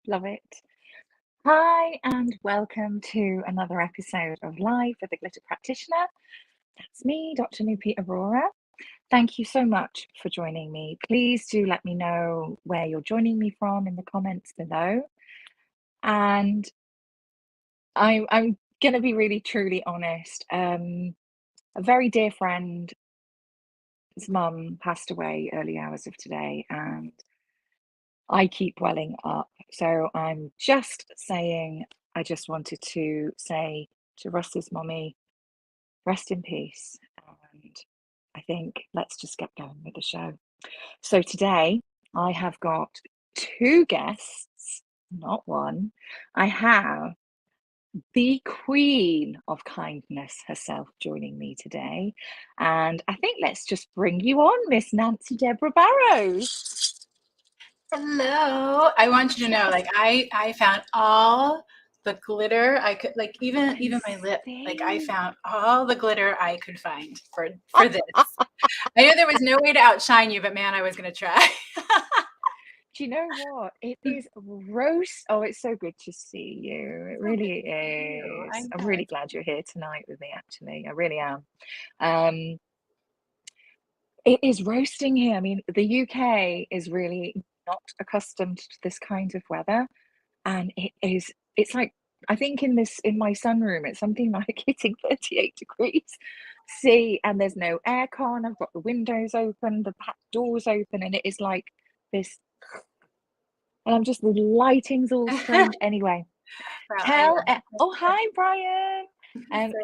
Love it. Hi, and welcome to another episode of Live with the Glitter Practitioner. That's me, Dr. Nupi Arora. Thank you so much for joining me. Please do let me know where you're joining me from in the comments below. And I'm going to be really, truly honest. A very dear friend's mum passed away early hours of today, and I keep welling up. So I'm just saying, I just wanted to say to Russ's mommy, rest in peace. And I think let's just get going with the show. So today I have got two guests, not one. I have the queen of kindness herself joining me today. And I think let's just bring you on, Miss Nancy Deborah Barrows. Hello. I want you to know, like, I found all the glitter I could, like, even my lip, like, I found all the glitter I could find for this. I knew there was no way to outshine you, but man, I was going to try. Do you know what? It is roast. Oh, it's so good to see you. It really is. I'm really glad you're here tonight with me, actually. I really am. It is roasting here. I mean, the UK is really not accustomed to this kind of weather. And it's like, I think in my sunroom, it's something like hitting 38 degrees C, and there's no aircon. I've got the windows open, the back doors open, and it is like this. And I'm just, the lighting's all strange. Anyway, oh, hi, Brian.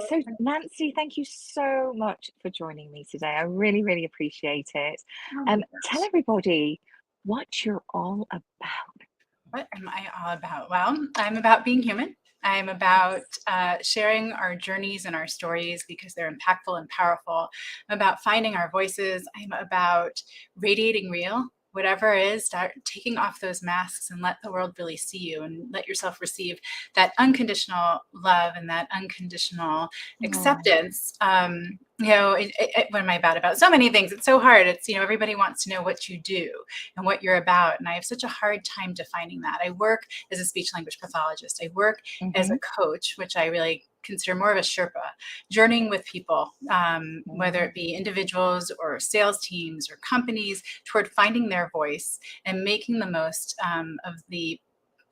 So Nancy, thank you so much for joining me today. I really, really appreciate it. Tell everybody what you're all about. What am I all about? Well, I'm about being human. I'm about sharing our journeys and our stories because they're impactful and powerful. I'm about finding our voices. I'm about radiating real. Whatever it is, start taking off those masks and let the world really see you, and let yourself receive that unconditional love and that unconditional acceptance. What am I about? So many things. It's so hard. It's, everybody wants to know what you do and what you're about. And I have such a hard time defining that. I work as a speech language pathologist. I work as a coach, which I really consider more of a Sherpa, journeying with people, whether it be individuals or sales teams or companies, toward finding their voice and making the most of the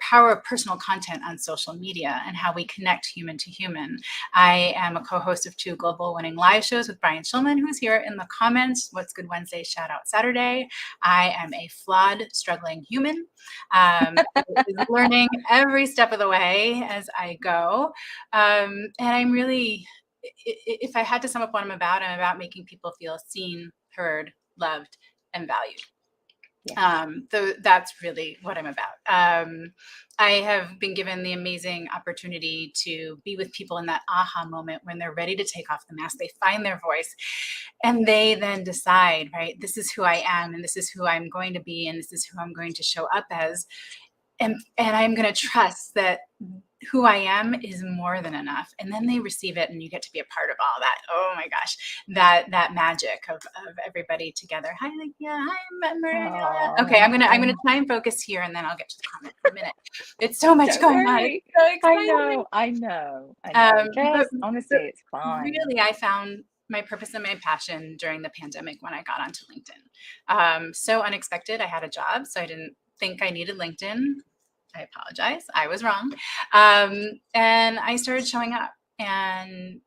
power of personal content on social media and how we connect human to human. I am a co-host of 2 global winning live shows with Brian Shulman, who's here in the comments. What's Good Wednesday, Shout Out Saturday. I am a flawed, struggling human, learning every step of the way as I go. And I'm really, if I had to sum up what I'm about making people feel seen, heard, loved, and valued. So that's really what I'm about. I have been given the amazing opportunity to be with people in that aha moment when they're ready to take off the mask. They find their voice and they then decide, right, this is who I am, and this is who I'm going to be, and this is who I'm going to show up as. And I'm going to trust that who I am is more than enough. And then they receive it, and you get to be a part of all that. Oh my gosh, that magic of everybody together. Hi, hi, Maria. Okay, I'm gonna try and focus here, and then I'll get to the comment for a minute. It's so much going on. It's so exciting. I know. But honestly, it's fine. Really, I found my purpose and my passion during the pandemic when I got onto LinkedIn. So unexpected. I had a job, so I didn't think I needed LinkedIn. I apologize. I was wrong. And I started showing up and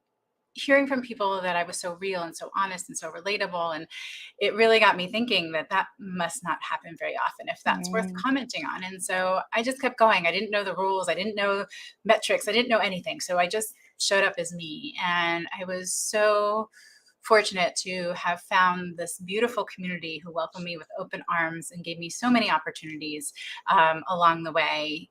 hearing from people that I was so real and so honest and so relatable. And it really got me thinking that must not happen very often if that's worth commenting on. And so I just kept going. I didn't know the rules. I didn't know metrics. I didn't know anything. So I just showed up as me. And I was so fortunate to have found this beautiful community who welcomed me with open arms and gave me so many opportunities along the way.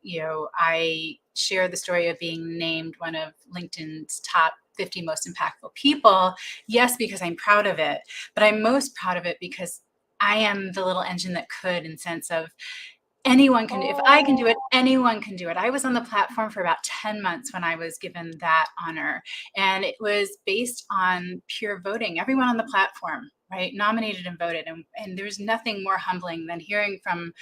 I share the story of being named one of LinkedIn's top 50 most impactful people. Yes, because I'm proud of it, but I'm most proud of it because I am the little engine that could, in sense of anyone can, if I can do it, anyone can do it. I was on the platform for about 10 months when I was given that honor. And it was based on pure voting. Everyone on the platform, right, nominated and voted. And there's nothing more humbling than hearing from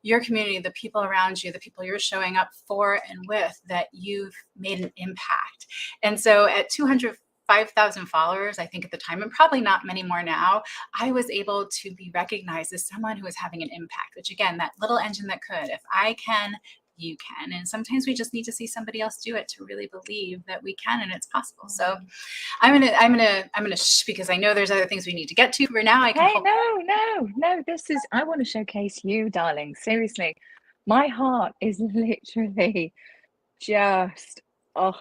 your community, the people around you, the people you're showing up for and with, that you've made an impact. And so at 205,000 followers, I think at the time, and probably not many more now, I was able to be recognized as someone who was having an impact, which again, that little engine that could. If I can, you can. And sometimes we just need to see somebody else do it to really believe that we can and it's possible. So I'm gonna because I know there's other things we need to get to. For now, I can. Hey, no. I want to showcase you, darling. Seriously, my heart is literally just, oh,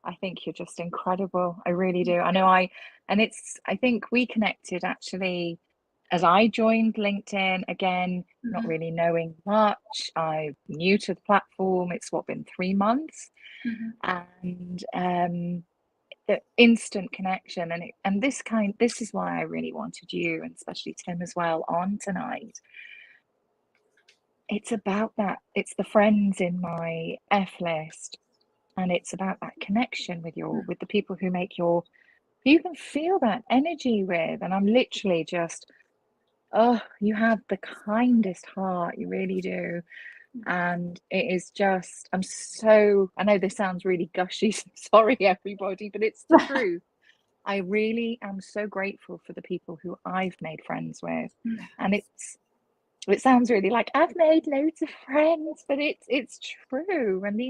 I think you're just incredible. I really do. I think we connected actually as I joined LinkedIn, again, not really knowing much. I'm new to the platform. It's been 3 months, and the instant connection, and this is why I really wanted you, and especially Tim as well, on tonight. It's about that. It's the friends in my F list, and it's about that connection with the people who you can feel that energy with. And I'm literally just, oh, you have the kindest heart, you really do. And it is just, I know this sounds really gushy, sorry everybody, but it's the truth. I really am so grateful for the people who I've made friends with. And it sounds really like I've made loads of friends, but it's true. And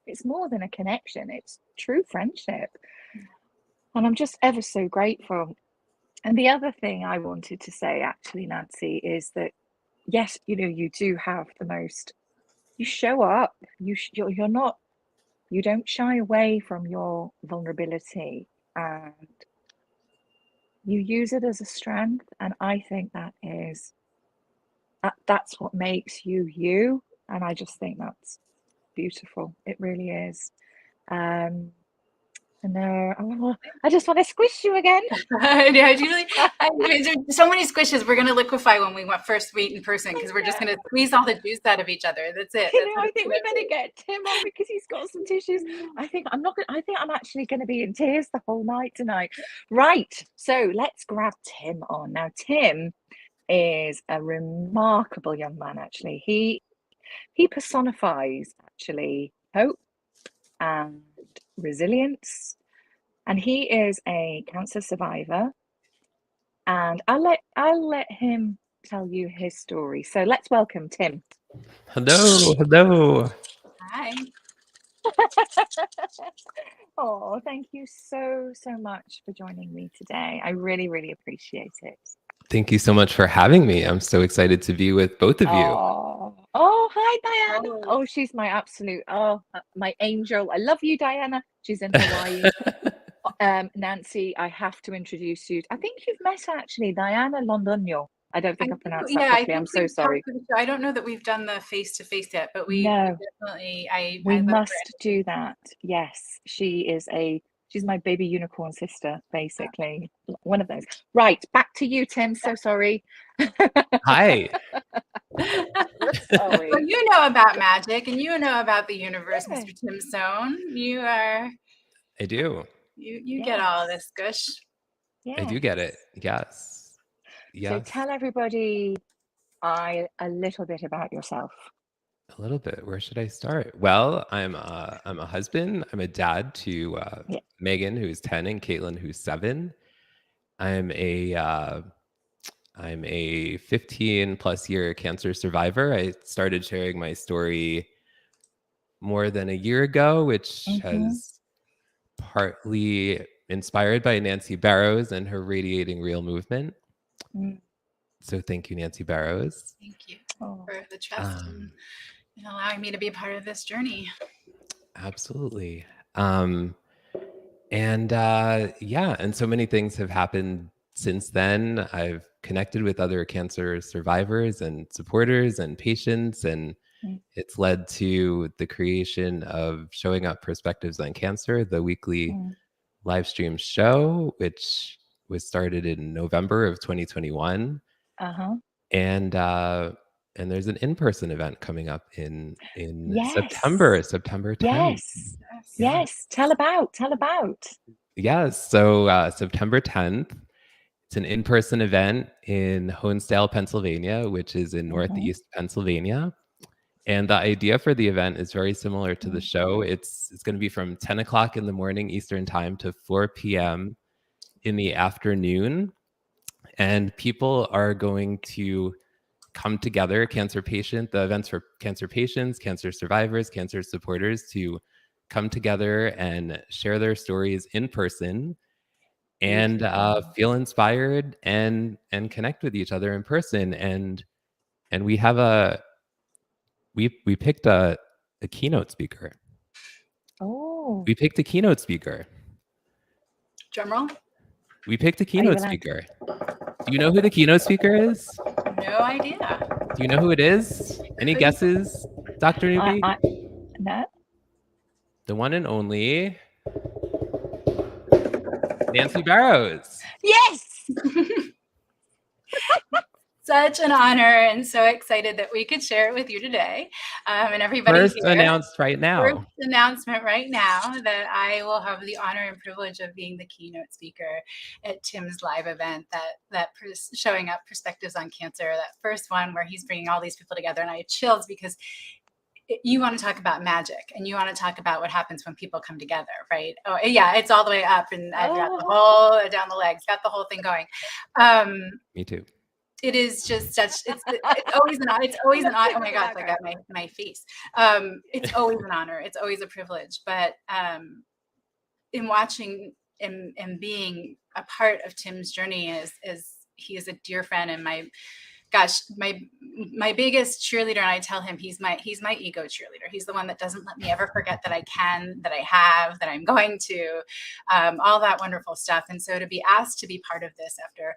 it's more than a connection, it's true friendship. And I'm just ever so grateful. And the other thing I wanted to say, actually, Nancy, is that yes, you do have the most. You show up. You're not. You don't shy away from your vulnerability, and you use it as a strength. And I think that's what makes you you. And I just think that's beautiful. It really is. No, I just want to squish you again. Yeah, usually there's so many squishes. We're going to liquefy when we first meet in person, because we're just going to squeeze all the juice out of each other. That's it. I think we better get Tim on because he's got some tissues. I think I'm actually going to be in tears the whole night tonight. Right, so let's grab Tim on now. Tim is a remarkable young man. Actually, he personifies actually hope and resilience, and he is a cancer survivor, and I'll let him tell you his story. So let's welcome Tim. Hello. Hi. Oh, thank you so much for joining me today. I really, really appreciate it. Thank you so much for having me. I'm so excited to be with both of you. Oh, hi, Diana. Oh, she's my absolute, my angel. I love you, Diana. She's in Hawaii. Nancy, I have to introduce you. I think you've met actually Diana Londonio. I don't think I pronounced that correctly. I'm so sorry. I don't know that we've done the face-to-face yet, but we definitely, we must do that. Yes, she's my baby unicorn sister, basically. One of those. Right, back to you, Tim. So sorry. Hi. Sorry. Well, you know about magic and you know about the universe, Mr. Tim Sohn. I do. You get all of this gush. Yes. I do get it. Yes. So tell everybody a little bit about yourself. A little bit. Where should I start? Well, I'm a husband. I'm a dad to Megan, who's 10, and Caitlin, who's 7. I'm a 15 plus year cancer survivor. I started sharing my story more than a year ago, which has partly inspired by Nancy Barrows and her Radiating Real movement. So thank you, Nancy Barrows. Thank you for the trust and allowing me to be a part of this journey. Absolutely. And so many things have happened since then. I've connected with other cancer survivors and supporters and patients, and It's led to the creation of Showing Up Perspectives on Cancer, the weekly live stream show, which was started in November of 2021. And there's an in-person event coming up in September 10th. Yes. Tell about. Yes. So September 10th, it's an in-person event in Honesdale, Pennsylvania, which is in Northeast Pennsylvania. And the idea for the event is very similar to the show. It's going to be from 10 o'clock in the morning Eastern time to 4 p.m. in the afternoon. And people are going to come together, the events for cancer patients, cancer survivors, cancer supporters, to come together and share their stories in person and feel inspired and connect with each other in person. And we have we picked a keynote speaker. We picked a keynote speaker. Drum roll. We picked a keynote speaker. Do you know who the keynote speaker is? No idea. Do you know who it is? Any guesses, Dr. Nupi? No. The one and only Nancy Barrows. Yes! Such an honor, and so excited that we could share it with you today. And everybody First announcement right now that I will have the honor and privilege of being the keynote speaker at Tim's live event, that Showing Up Perspectives on Cancer, that first one where he's bringing all these people together. And I had chills because you want to talk about magic, and you want to talk about what happens when people come together, right? Oh yeah, it's all the way up, and I've got the whole down the legs, got the whole thing going. Me too. It is just such, it's always an honor. Oh my gosh, I got my face. It's always an honor. It's always a privilege. But in watching and being a part of Tim's journey, is he is a dear friend, and my biggest cheerleader. And I tell him he's my ego cheerleader. He's the one that doesn't let me ever forget that I can, that I have, that I'm going to, all that wonderful stuff. And so to be asked to be part of this after,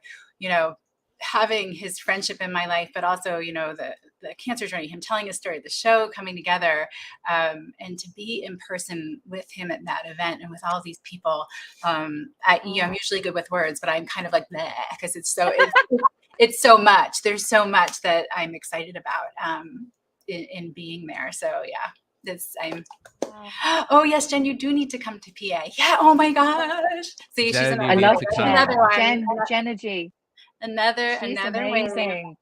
having his friendship in my life, but also, the cancer journey, him telling his story, the show coming together, and to be in person with him at that event and with all these people. I'm usually good with words, but I'm kind of like, because it's so much. There's so much that I'm excited about in being there. So yeah. Oh yes, Jen, you do need to come to PA. Yeah. Oh my gosh. See, Jen, I love another one. Jennergy. Another amazing. way.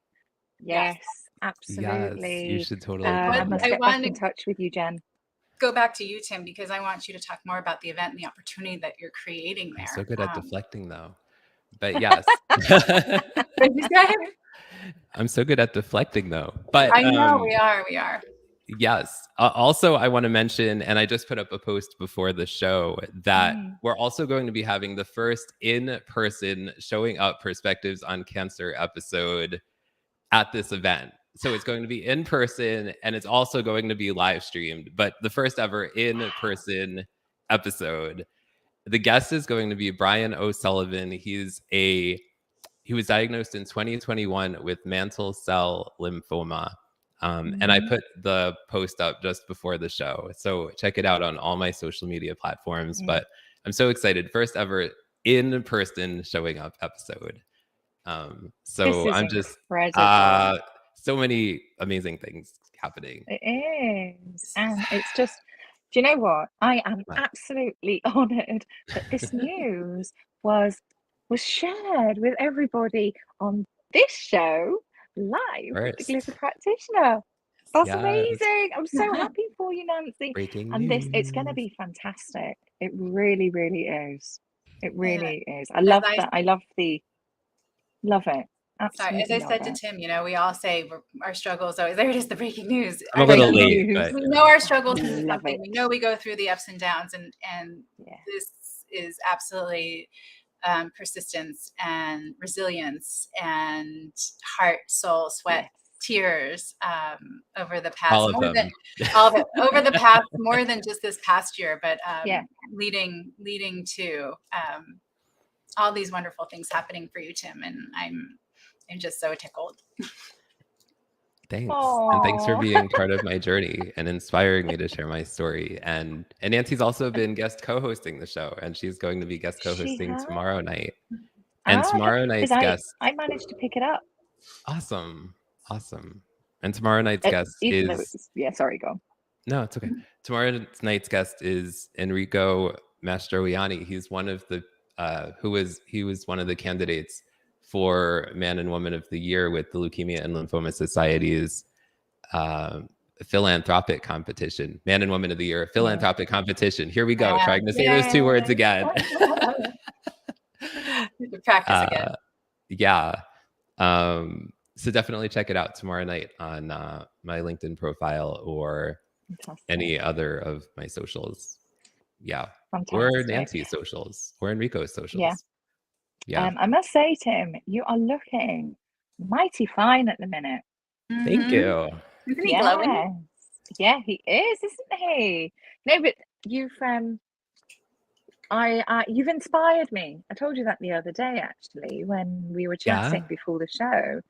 Yes, absolutely. Yes, you should totally. I must get back in touch with you, Jen. Go back to you, Tim, because I want you to talk more about the event and the opportunity that you're creating there. I'm so good at deflecting, though. But yes. I'm so good at deflecting, though. But I know we are. Yes. Also, I want to mention, and I just put up a post before the show, that we're also going to be having the first in-person Showing Up Perspectives on Cancer episode at this event. So it's going to be in person, and it's also going to be live streamed, but the first ever in-person episode. The guest is going to be Brian O'Sullivan. He was diagnosed in 2021 with mantle cell lymphoma. And I put the post up just before the show. So check it out on all my social media platforms. But I'm so excited. First ever in-person Showing Up episode. So I'm just, so many amazing things happening. It is. And it's just, do you know what? I am absolutely honored that this news was shared with everybody on this show live with the Glitter Practitioner. That's amazing. I'm so happy for you, Nancy. Breaking news. It's going to be fantastic. It really, really is. It really is. I love that. Love it. Absolutely. As I said to Tim, we all say our struggles always, there it is, the breaking news. I'm a little late, but we know our struggles is something. We know we go through the ups and downs, and this is absolutely persistence and resilience and heart, soul, sweat, tears over the past all of it over the past, more than just this past year, but leading to all these wonderful things happening for you, Tim, and I'm just so tickled. Thanks. And thanks for Oh, being part of my journey and inspiring me to share my story. And Nancy's also been guest co-hosting the show, and she's going to be guest she co-hosting has. tomorrow night. And Oh, okay. tomorrow Because night's guest, I managed to pick it up. awesome. Awesome. And tomorrow night's guest Even though is, yeah, sorry, go on. no, it's okay. Tomorrow night's guest is Enrico Mastroianni. He's one of the he was one of the candidates for Man and Woman of the Year with the Leukemia and Lymphoma Society's philanthropic competition. Man and Woman of the Year philanthropic competition. Here we go, trying to say those two words again. Practice again. Yeah. So definitely check it out tomorrow night on my LinkedIn profile or any other of my socials. Yeah. Fantastic. Or Nancy's socials or Enrico's socials. Yeah. I must say, Tim, you are looking mighty fine at the minute. Thank you. Isn't he glowing? Yeah, he is, isn't he? No, but you've you've inspired me. I told you that the other day, actually, when we were chatting before the show.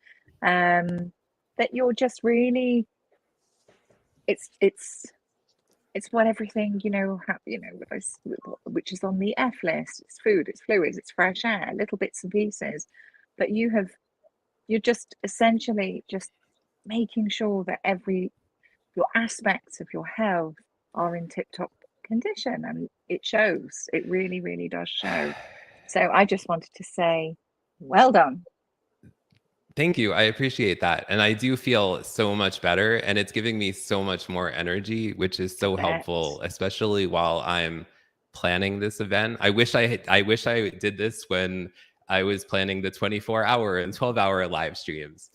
That you're just really, it's what everything, which is on the F list. It's food, it's fluids, it's fresh air, little bits and pieces. But you're just essentially just making sure that your aspects of your health are in tip-top condition, and it shows. It really, really does show. So I just wanted to say, well done. Thank you. I appreciate that. And I do feel so much better, and it's giving me so much more energy, which is so helpful, especially while I'm planning this event. I wish I did this when I was planning the 24-hour and 12-hour live streams.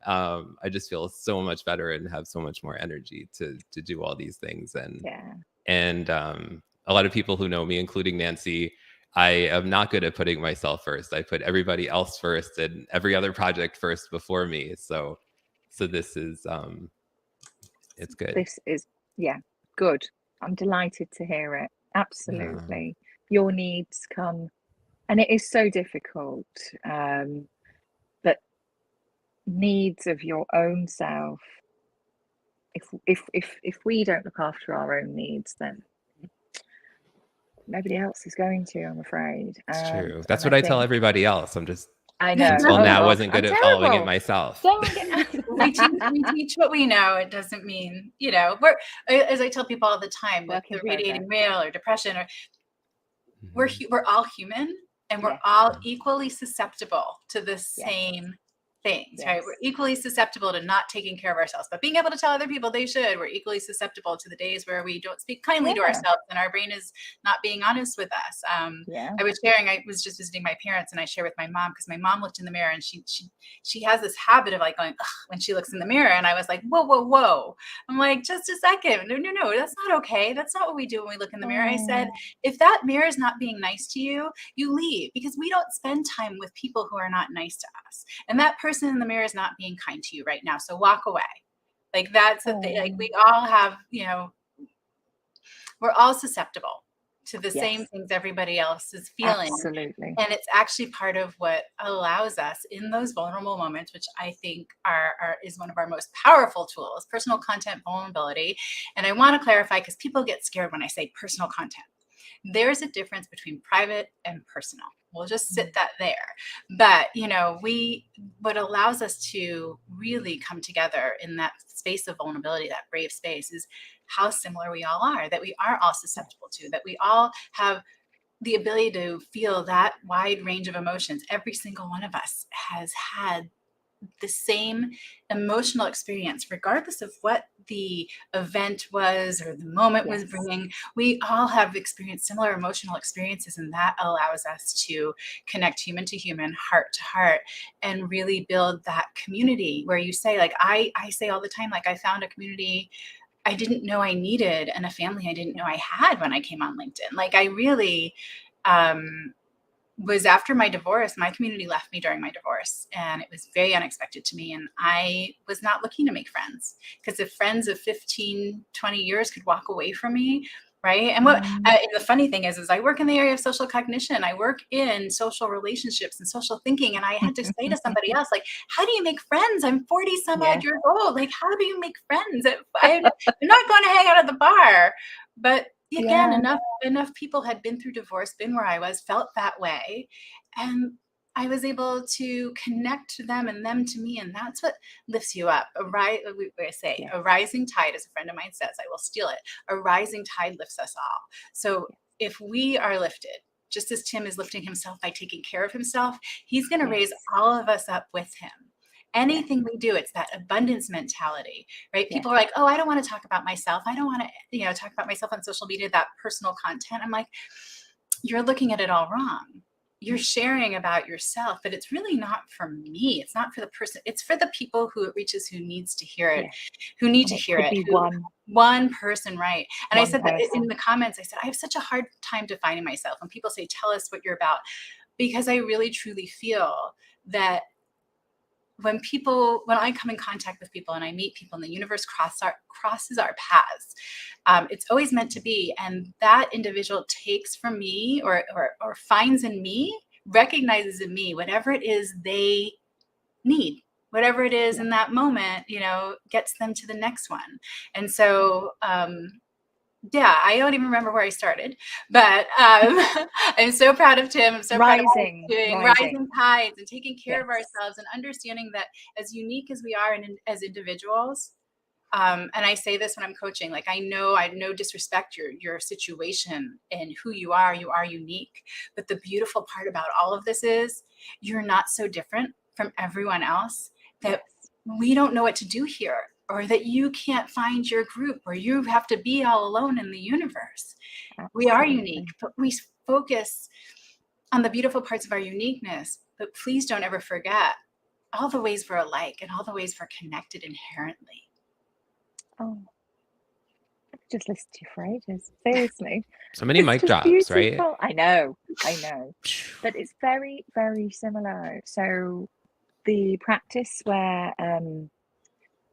I just feel so much better and have so much more energy to do all these things. And a lot of people who know me, including Nancy, I am not good at putting myself first. I put everybody else first and every other project first before me. So this is it's good. This is good. I'm delighted to hear it. Absolutely. Your needs come, and it is so difficult. But needs of your own self. If we don't look after our own needs, then nobody else is going to, I'm afraid. It's true. That's what I tell everybody else. I know. Now wasn't good at following it myself. We teach what we know. It doesn't mean, we're, as I tell people all the time, with the radiating male or depression, or we're all human, and we're all equally susceptible to the same things, right? We're equally susceptible to not taking care of ourselves, but being able to tell other people they should. We're equally susceptible to the days where we don't speak kindly to ourselves and our brain is not being honest with us. I was just visiting my parents, and I share with my mom, because my mom looked in the mirror, and she has this habit of like going, ugh, when she looks in the mirror. And I was like, whoa. I'm like, just a second. No, that's not okay. That's not what we do when we look in the mirror. I said, if that mirror is not being nice to you, you leave, because we don't spend time with people who are not nice to us. And that person in the mirror is not being kind to you right now, so walk away. Like, that's the thing. Like, we all have, we're all susceptible to the same things everybody else is feeling. Absolutely. And it's actually part of what allows us in those vulnerable moments, which I think is one of our most powerful tools, personal content vulnerability. And I want to clarify, because people get scared when I say personal content. There's a difference between private and personal. We'll just sit that there. But, what allows us to really come together in that space of vulnerability, that brave space, is how similar we all are, that we are all susceptible to, that we all have the ability to feel that wide range of emotions. Every single one of us has had the same emotional experience, regardless of what the event was or the moment was bringing. We all have experienced similar emotional experiences, and that allows us to connect human to human, heart to heart, and really build that community where you say, like, I say all the time, like, I found a community I didn't know I needed and a family I didn't know I had when I came on LinkedIn. Like, I really was, after my divorce, my community left me during my divorce, and it was very unexpected to me. And I was not looking to make friends, because if friends of 15, 20 years could walk away from me, right? And the funny thing is I work in the area of social cognition. I work in social relationships and social thinking. And I had to say to somebody else, like, how do you make friends? I'm 40 some odd years old. Like, how do you make friends? I'm not going to hang out at the bar. But again, enough people had been through divorce, been where I was, felt that way. And I was able to connect to them and them to me. And that's what lifts you up. A rising tide, as a friend of mine says, I will steal it. A rising tide lifts us all. So if we are lifted, just as Tim is lifting himself by taking care of himself, he's going to raise all of us up with him. Anything we do, it's that abundance mentality, right? People are like, oh, I don't want to talk about myself. I don't want to, talk about myself on social media, that personal content. I'm like, you're looking at it all wrong. You're sharing about yourself, but it's really not for me. It's not for the person. It's for the people who it reaches, who needs to hear it, who need to hear it. One person, right? And I said that in the comments. I said, I have such a hard time defining myself. When people say, tell us what you're about, because I really truly feel that when I come in contact with people and I meet people and the universe crosses our paths, it's always meant to be. And that individual takes from me or finds in me, recognizes in me, whatever it is they need, whatever it is in that moment, gets them to the next one. And so, I don't even remember where I started, but I'm so proud of Tim. I'm so proud of what he's doing, rising tides and taking care of ourselves and understanding that as unique as we are and as individuals, and I say this when I'm coaching, like I know disrespect your situation and who you are unique. But the beautiful part about all of this is you're not so different from everyone else that we don't know what to do here, or that you can't find your group, or you have to be all alone in the universe. We are unique, but we focus on the beautiful parts of our uniqueness. But please don't ever forget all the ways we're alike and all the ways we're connected inherently. Oh, I could just listen to you for ages. Seriously. So many mic drops, beautiful. Right? I know. But it's very, very similar. So the practice where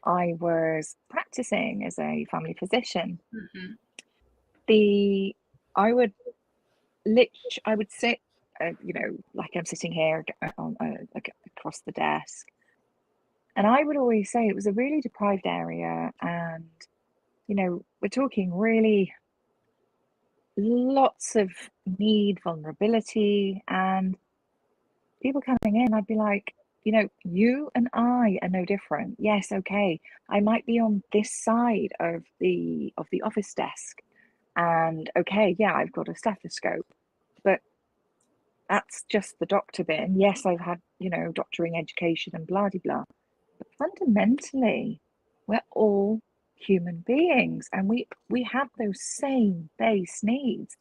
I was practicing as a family physician, I would sit, like I'm sitting here on like across the desk, and I would always say it was a really deprived area, and we're talking really lots of need, vulnerability, and people coming in. I'd be like, you and I are no different. Yes, okay, I might be on this side of the office desk, and okay, yeah, I've got a stethoscope, but that's just the doctor bit. And yes, I've had doctoring education and blah de blah, but fundamentally we're all human beings, and we have those same base needs.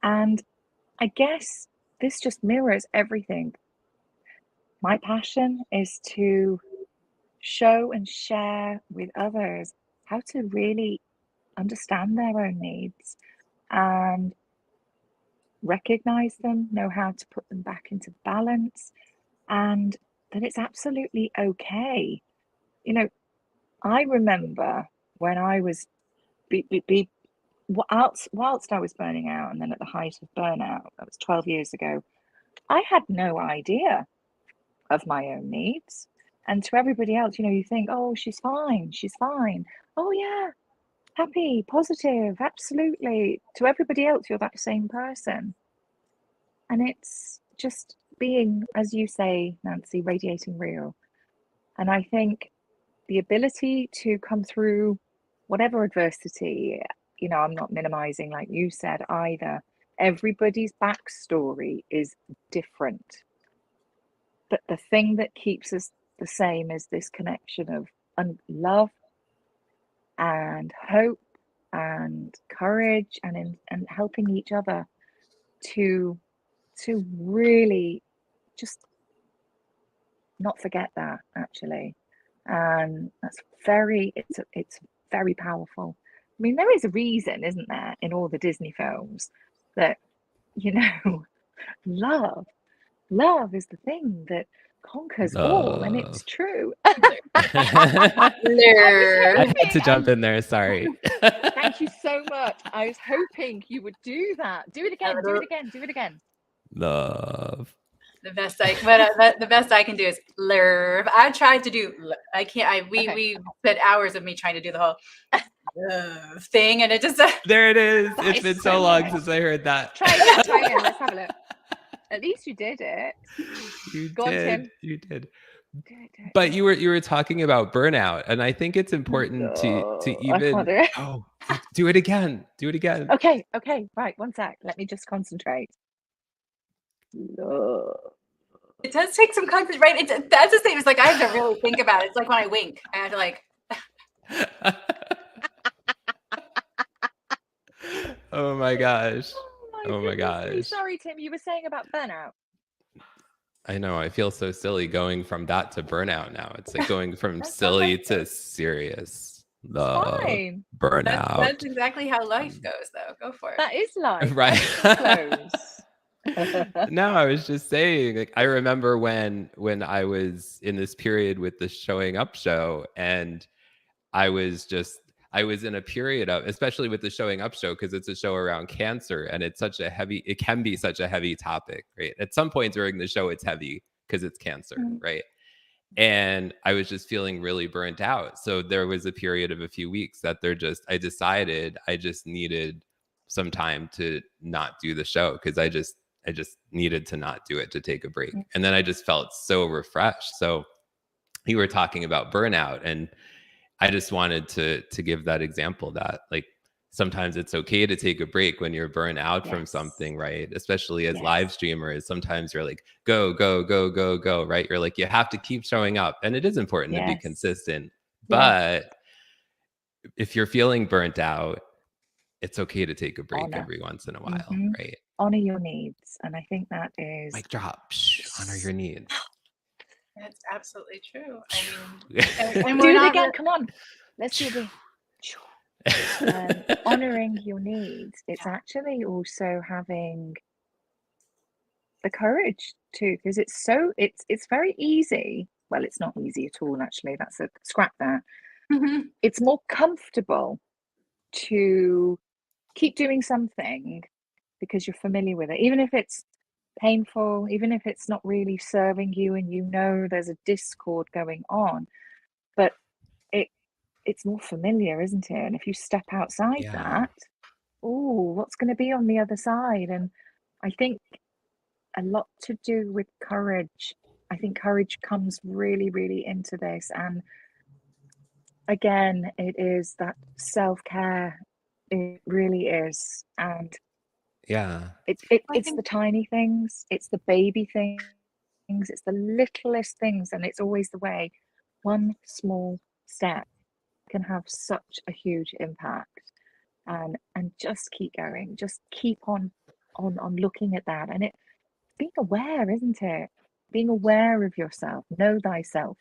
And I guess this just mirrors everything. My passion is to show and share with others how to really understand their own needs and recognize them, know how to put them back into balance, and that it's absolutely okay. I remember when I was whilst I was burning out, and then at the height of burnout, that was 12 years ago, I had no idea of my own needs. And to everybody else, you think, oh, she's fine. Oh, yeah, happy, positive, absolutely. To everybody else, you're that same person. And it's just being, as you say, Nancy, radiating real. And I think the ability to come through whatever adversity, I'm not minimizing, like you said, either. Everybody's backstory is different. But the thing that keeps us the same is this connection of love and hope and courage and helping each other to really just not forget that, actually. And that's it's very powerful. I mean, there is a reason, isn't there, in all the Disney films that love is the thing that conquers all, and it's Love. true. I had to jump in there. Sorry. Thank you so much. I was hoping you would do that. Do it again. Do it again. Do it again. Love. The best the best I can do is love. I tried to do. I can't. We spent hours of me trying to do the whole love thing, and it just. There it is. That It's is been so so long nice. since I heard that. Try again. Try again. Let's have a look. At least you did it. You Go on, did. Tim. You did. Do it. But you were talking about burnout, and I think it's important to I even can't do it. do it again. Do it again. Okay. Right. One sec. Let me just concentrate. Love. It does take some concentration, right? That's the same. It's like I have to really think about it. It's like when I wink, I have to like. Oh my gosh. Oh my goodness me. gosh. Sorry, Tim. You were saying about burnout. I know. I feel so silly going from that to burnout now. It's like going from That's silly not to serious. Love. Fine. Burnout. That's exactly how life goes, though. Go for it. That is life. Right. Close. No, I was just saying, like, I remember when I was in this period with the showing up show, and I was in a period of, especially with the showing up show, because it's a show around cancer, and it can be such a heavy topic, right? At some point during the show, it's heavy because it's cancer, right? And I was just feeling really burnt out. So there was a period of a few weeks that I decided I just needed some time to not do the show, because I just needed to not do it, to take a break. And then I just felt so refreshed. So you were talking about burnout, and I just wanted to give that example that, like, sometimes it's okay to take a break when you're burnt out from something, right? Especially as live streamers, sometimes you're like, go, right? You're like, you have to keep showing up, and it is important to be consistent. But if you're feeling burnt out, it's okay to take a break every once in a while, right? Honor your needs. And I think that is... Mic drop. Honor your needs. That's absolutely true. I mean, do it again. Come on. Let's do it. Honoring your needs. It's actually also having the courage to, because it's very easy. Well, it's not easy at all, actually. Scrap that. It's more comfortable to keep doing something because you're familiar with it, even if it's painful, even if it's not really serving you, and you know there's a discord going on, but it's more familiar, isn't it? And if you step outside that, what's going to be on the other side? And I think a lot to do with courage. I think courage comes really, really into this. And again, it is that self-care. It really is. And it's the tiny things, it's the baby things, it's the littlest things, and it's always the way. One small step can have such a huge impact. And just keep going, just keep on looking at that. And it being aware, isn't it? Being aware of yourself, know thyself.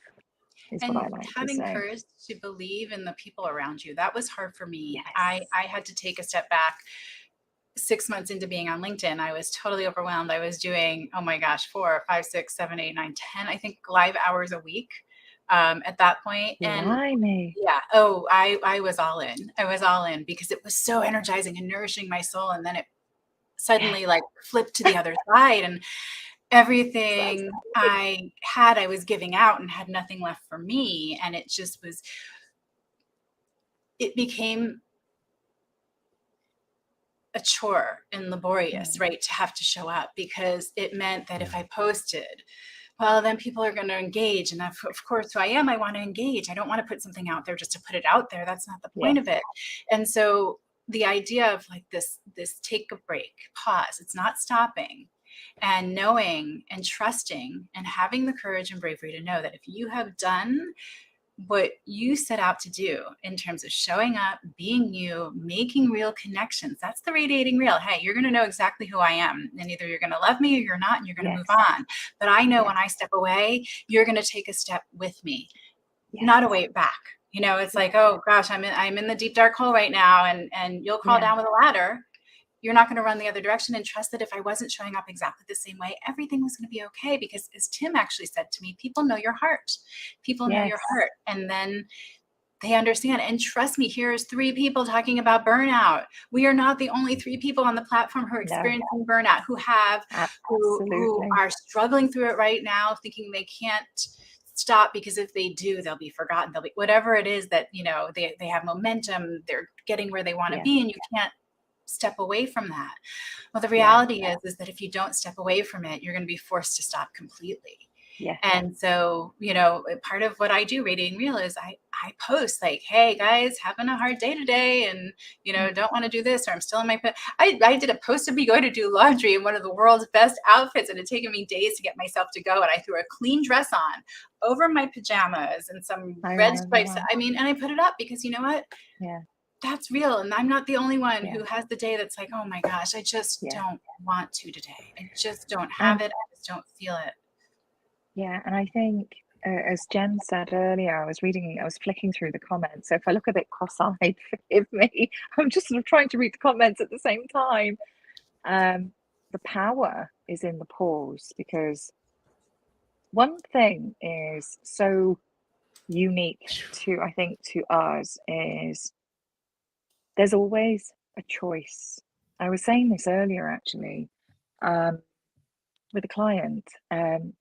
And having courage to believe in the people around you. That was hard for me. I had to take a step back. 6 months into being on LinkedIn, I was totally overwhelmed. I was doing, 4, 5, 6, 7, 8, 9, 10, I think, live hours a week at that point. And I was all in. I was all in because it was so energizing and nourishing my soul. And then it suddenly like flipped to the other side, and everything I had, I was giving out and had nothing left for me. And it became a chore and laborious, right? To have to show up, because it meant that if I posted, well, then people are going to engage. And of course, who I am, I want to engage. I don't want to put something out there just to put it out there. That's not the point of it. And so the idea of like this take a break, pause, it's not stopping, and knowing and trusting and having the courage and bravery to know that if you have done what you set out to do in terms of showing up, being you, making real connections, that's the radiating real. Hey, you're going to know exactly who I am, and either you're going to love me or you're not, and you're going to move on. But I know when I step away, you're going to take a step with me, not a way back. It's like, oh gosh, I'm in the deep dark hole right now, and you'll crawl down with a ladder, you're not going to run the other direction, and trust that if I wasn't showing up exactly the same way, everything was going to be okay. Because as Tim actually said to me, people know your heart. People know your heart. And then they understand. And trust me, here's 3 people talking about burnout. We are not the only 3 people on the platform who are experiencing burnout, who are struggling through it right now, thinking they can't stop because if they do, they'll be forgotten. They'll be whatever it is that, you know, they have momentum, they're getting where they want to be, and you can't step away from that. Well, the reality is that if you don't step away from it, you're going to be forced to stop completely. And so, you know, part of what I do, Radiating Real, is I post like, hey guys, having a hard day today, and, you know, don't want to do this, or I'm still in my, I did a post of me going to do laundry in one of the world's best outfits, and it had taken me days to get myself to go. And I threw a clean dress on over my pajamas and some red stripes. I mean, and I put it up because, you know what? That's real. And I'm not the only one who has the day that's like, oh my gosh, I just don't want to today. I just don't have it. I just don't feel it. Yeah, and I think, as Jen said earlier, I was flicking through the comments. So if I look a bit cross-eyed, forgive me. I'm just sort of trying to read the comments at the same time. The power is in the pause, because one thing is so unique to, I think, to us, is there's always a choice. I was saying this earlier, actually. With a client,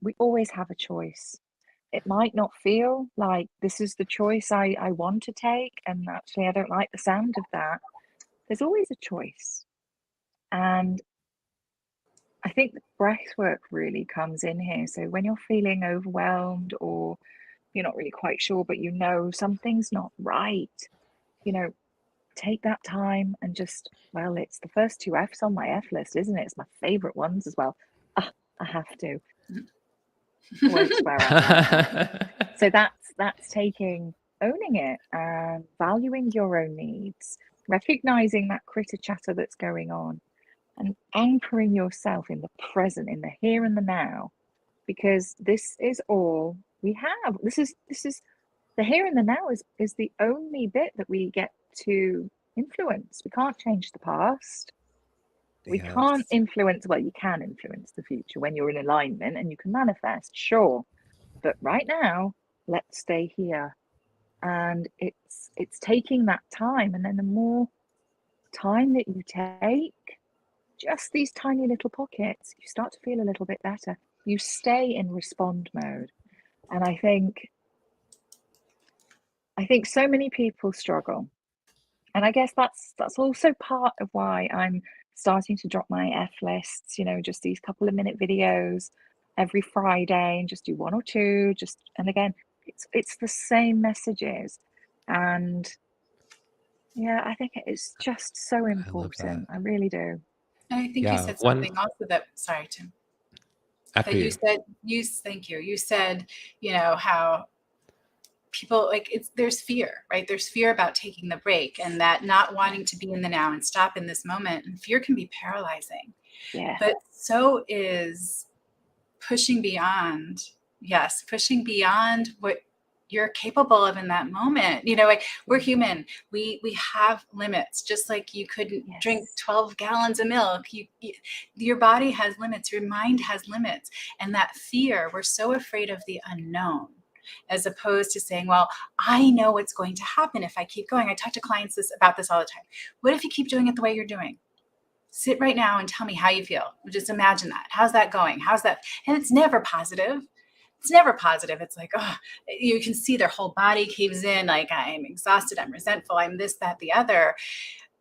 we always have a choice. It might not feel like this is the choice I want to take, and actually I don't like the sound of that. There's always a choice. And I think the breath work really comes in here. So when you're feeling overwhelmed, or you're not really quite sure, but you know something's not right, you know, take that time and just, well, it's the first 2 F's on my F list, isn't it? It's my favorite ones as well. I have to. Won't swear out loud. So that's owning it, and valuing your own needs, recognizing that critter chatter that's going on, and anchoring yourself in the present, in the here and the now, because this is all we have. This is the here and the now is the only bit that we get to influence. We can't change the past. We can't influence, well, you can influence the future when you're in alignment and you can manifest, sure. But right now, let's stay here. And it's taking that time. And then the more time that you take, just these tiny little pockets, you start to feel a little bit better. You stay in respond mode. And I think so many people struggle. And I guess that's also part of why I'm starting to drop my F lists, you know, just these couple of minute videos every Friday, and just do 1 or 2, and again, it's the same messages. And yeah, I think it's just so important. I really do. And I think you said something also that, sorry, Tim. After you said, thank you. You said, you know, how people, like, there's fear, right? There's fear about taking the break, and that not wanting to be in the now and stop in this moment. And fear can be paralyzing. Yeah. But so is pushing beyond what you're capable of in that moment. You know, like, we're human. We have limits. Just like you couldn't drink 12 gallons of milk. Your body has limits. Your mind has limits. And that fear, we're so afraid of the unknown, as opposed to saying, well, I know what's going to happen if I keep going. I talk to clients about this all the time. What if you keep doing it the way you're doing? Sit right now and tell me how you feel. Just imagine that. How's that going? How's that? And it's never positive. It's never positive. It's like, oh, you can see their whole body caves in. Like, I'm exhausted. I'm resentful. I'm this, that, the other.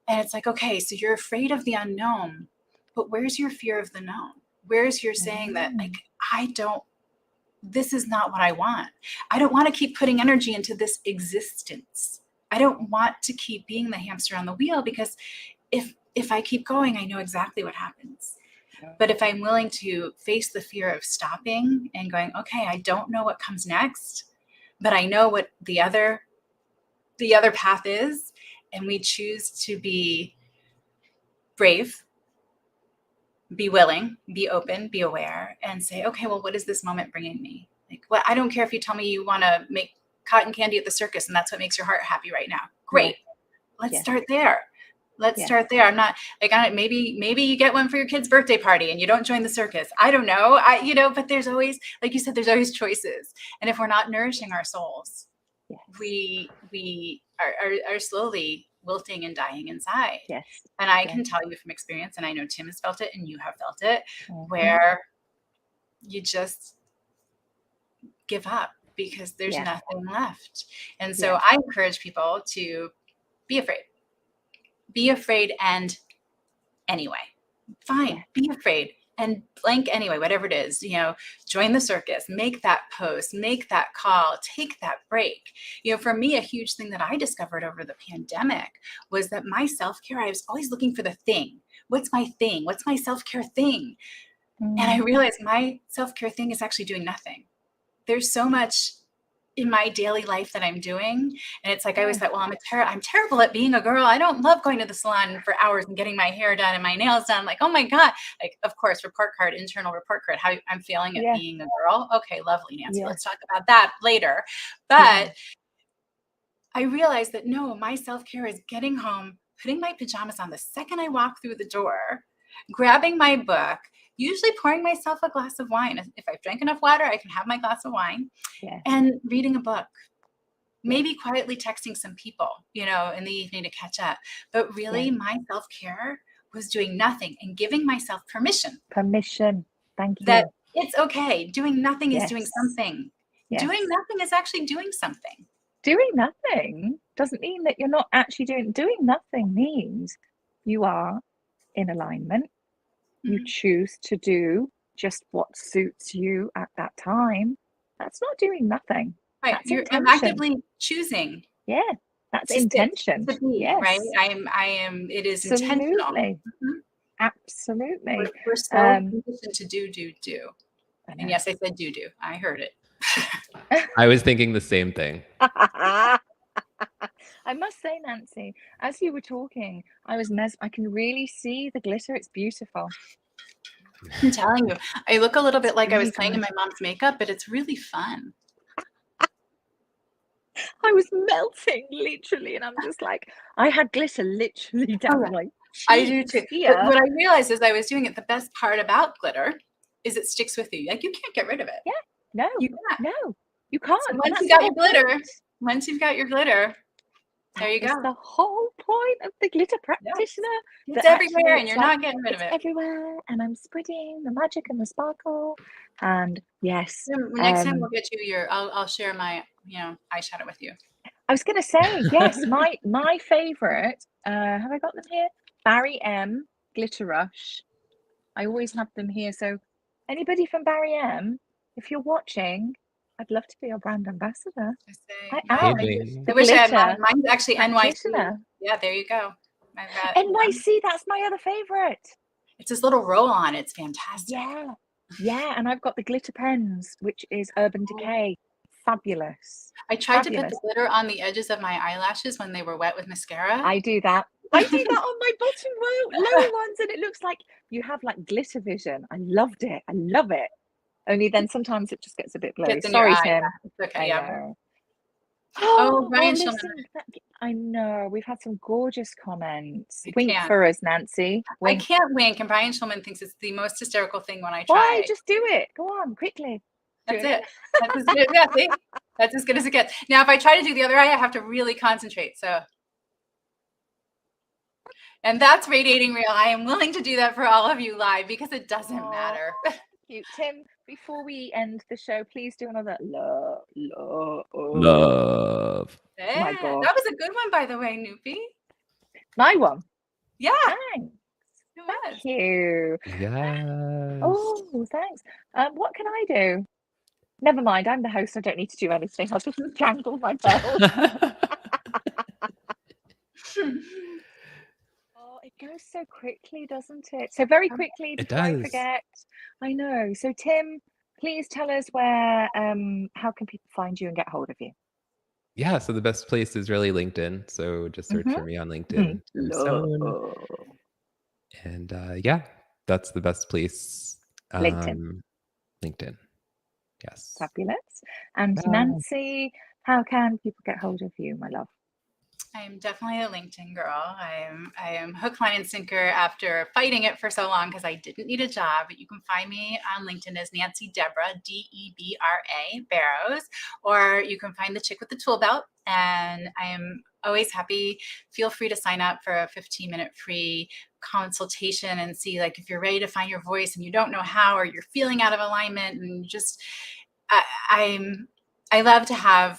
And it's like, okay, so you're afraid of the unknown, but where's your fear of the known? Where's your saying that, like, this is not what I want. I don't want to keep putting energy into this existence. I don't want to keep being the hamster on the wheel, because if I keep going, I know exactly what happens. But if I'm willing to face the fear of stopping and going, okay, I don't know what comes next, but I know what the other path is, and we choose to be brave, be willing, be open, be aware, and say, okay, well, what is this moment bringing me? Like, well, I don't care if you tell me you want to make cotton candy at the circus and that's what makes your heart happy right now. Great. Let's start there. Let's start there. I'm not like, maybe you get one for your kid's birthday party and you don't join the circus. I don't know. But there's always, like you said, there's always choices. And if we're not nourishing our souls, we are slowly wilting and dying inside. Yes. And I can tell you from experience, and I know Tim has felt it and you have felt it, where you just give up because there's nothing left. And so I encourage people to be afraid. Be afraid, and anyway, fine, be afraid and blank anyway, whatever it is, join the circus, make that post, make that call, take that break. For me, a huge thing that I discovered over the pandemic was that my self-care, I was always looking for the thing. What's my thing? What's my self-care thing? And I realized my self-care thing is actually doing nothing. There's so much in my daily life that I'm doing. And it's like, I always thought, well, I'm terrible at being a girl. I don't love going to the salon for hours and getting my hair done and my nails done. Like, oh my God. Like, of course, internal report card, how I'm feeling at being a girl. Okay, lovely, Nancy. Let's talk about that later. But I realized that no, my self-care is getting home, putting my pajamas on the second I walk through the door, grabbing my book, usually pouring myself a glass of wine. If I've drank enough water, I can have my glass of wine and reading a book, maybe quietly texting some people, in the evening to catch up. But really my self-care was doing nothing and giving myself permission. Thank you. That it's okay. Doing nothing is doing something. Doing nothing is actually doing something. Doing nothing doesn't mean that you're not actually doing nothing means you are in alignment. You choose to do just what suits you at that time. That's not doing nothing. Right. I'm actively choosing. Yeah. That's intention. To be, right. It is intentional. Absolutely. We're so conditioned to do. And yes, I said do. I heard it. I was thinking the same thing. I must say, Nancy, as you were talking, I can really see the glitter. It's beautiful. I'm telling you, I look a little bit like I was playing in my mom's makeup, but it's really fun. I was melting literally, and I'm just like, I had glitter literally down my cheeks. I do too. But what I realized as I was doing it, the best part about glitter is it sticks with you. Like, you can't get rid of it. Yeah. No, you can't. So once you've got your glitter, there you go. That's the whole point of the glitter practitioner. It's everywhere, and you're not getting rid of it. Everywhere, and I'm spreading the magic and the sparkle. And yes, next time we'll get you I'll share my eyeshadow with you. I was going to say yes. My favorite. Have I got them here? Barry M Glitter Rush. I always have them here. So anybody from Barry M, if you're watching, I'd love to be your brand ambassador. I wish I had mine. Mine's actually NYC. Yeah, there you go. NYC, that's my other favorite. It's this little roll-on. It's fantastic. Yeah, and I've got the glitter pens, which is Urban Decay. Fabulous. I tried to put the glitter on the edges of my eyelashes when they were wet with mascara. I do that on my bottom lower ones, and it looks like you have like glitter vision. I loved it. I love it. Only then sometimes it just gets a bit blurry. Sorry, Tim. It's okay. Brian Shulman. I know. We've had some gorgeous comments. Wink for us, Nancy. Wink. I can't wink, and Brian Shulman thinks it's the most hysterical thing when I try. Why? Just do it. Go on, quickly. That's it. That's as good. See? That's as good as it gets. Now, if I try to do the other eye, I have to really concentrate. And that's radiating real. I am willing to do that for all of you live because it doesn't matter. Thank you, Tim. Before we end the show, please do another love. Hey, my God. That was a good one, by the way, Nupi. My one. Yeah. Thanks. Thank you. Yes. Oh, thanks. What can I do? Never mind. I'm the host. I don't need to do anything. I'll just jangle my bell. It goes so quickly, doesn't it? So very quickly before I forget. I know. So Tim, please tell us where how can people find you and get hold of you? Yeah, so the best place is really LinkedIn. So just search for me on LinkedIn. Sohn. And that's the best place. LinkedIn. Yes. Fabulous. And Nancy, how can people get hold of you, my love? I am definitely a LinkedIn girl. I am hook, line, and sinker after fighting it for so long because I didn't need a job. But you can find me on LinkedIn as Nancy Deborah, Debra Barrows, or you can find the chick with the tool belt. And I am always happy. Feel free to sign up for a 15-minute free consultation and see, like, if you're ready to find your voice and you don't know how, or you're feeling out of alignment, and just I love to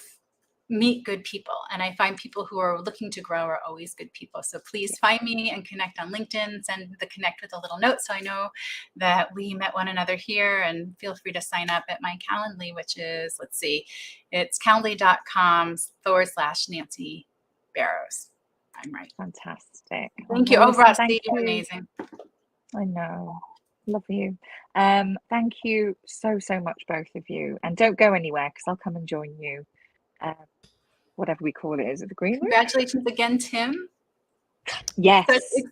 meet good people, and I find people who are looking to grow are always good people. So please find me and connect on LinkedIn. Send the connect with a little note so I know that we met one another here, and feel free to sign up at my Calendly, which is, let's see, it's calendly.com/Nancy Barrows. I'm right. Fantastic. Thank you. Oh, Rusty, you're amazing. I know. Love you. Thank you so much, both of you. And don't go anywhere, because I'll come and join you. Whatever we call it, is it the green room? Congratulations again, Tim. Yes.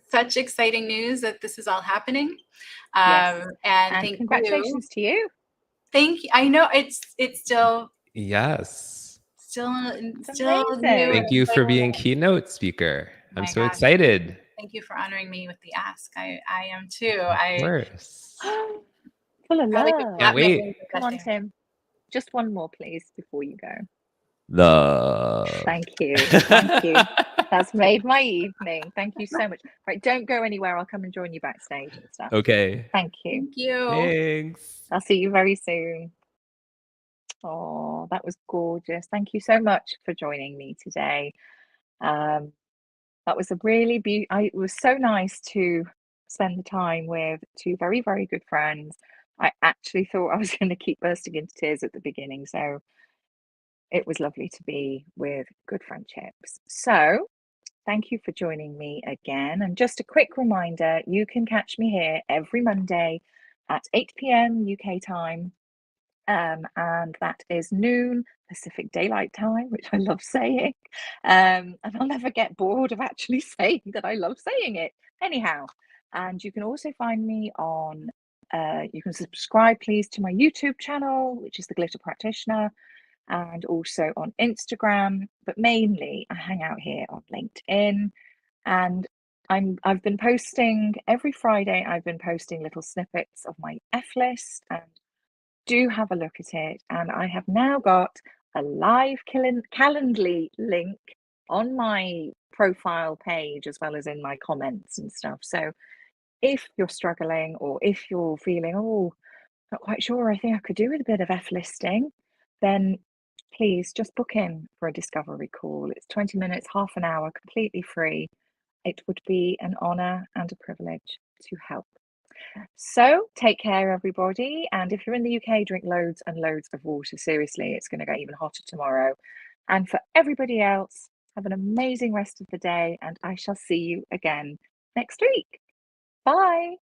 Such exciting news that this is all happening. Yes. And thank congratulations to you. Thank you. I know it's still still new. Thank you for being keynote speaker. I'm so excited. Thank you for honoring me with the ask. I am too. Of course. Full of love. Can't wait. Come on, Tim. Just one more, please, before you go. Love. Thank you. Thank you. That's made my evening. Thank you so much. Right, don't go anywhere. I'll come and join you backstage and stuff. Okay. Thank you. Thank you. Thanks. I'll see you very soon. Oh, that was gorgeous. Thank you so much for joining me today. That was a really it was so nice to spend the time with two very, very good friends. I actually thought I was going to keep bursting into tears at the beginning, so it was lovely to be with good friendships. So thank you for joining me again. And just a quick reminder, you can catch me here every Monday at 8 p.m. UK time. And that is noon Pacific Daylight Time, which I love saying. And I'll never get bored of actually saying that I love saying it. Anyhow, and you can also find me on, you can subscribe, please, to my YouTube channel, which is The Glitter Practitioner, and also on Instagram. But mainly, I hang out here on LinkedIn. And I've been posting every Friday. I've been posting little snippets of my F list, and do have a look at it. And I have now got a live Calendly link on my profile page, as well as in my comments and stuff. So if you're struggling, or if you're feeling, oh, not quite sure, I think I could do with a bit of F listing, then please just book in for a discovery call. It's 20 minutes, half an hour, completely free. It would be an honor and a privilege to help. So take care, everybody. And if you're in the UK, drink loads and loads of water. Seriously, it's going to get even hotter tomorrow. And for everybody else, have an amazing rest of the day, and I shall see you again next week. Bye.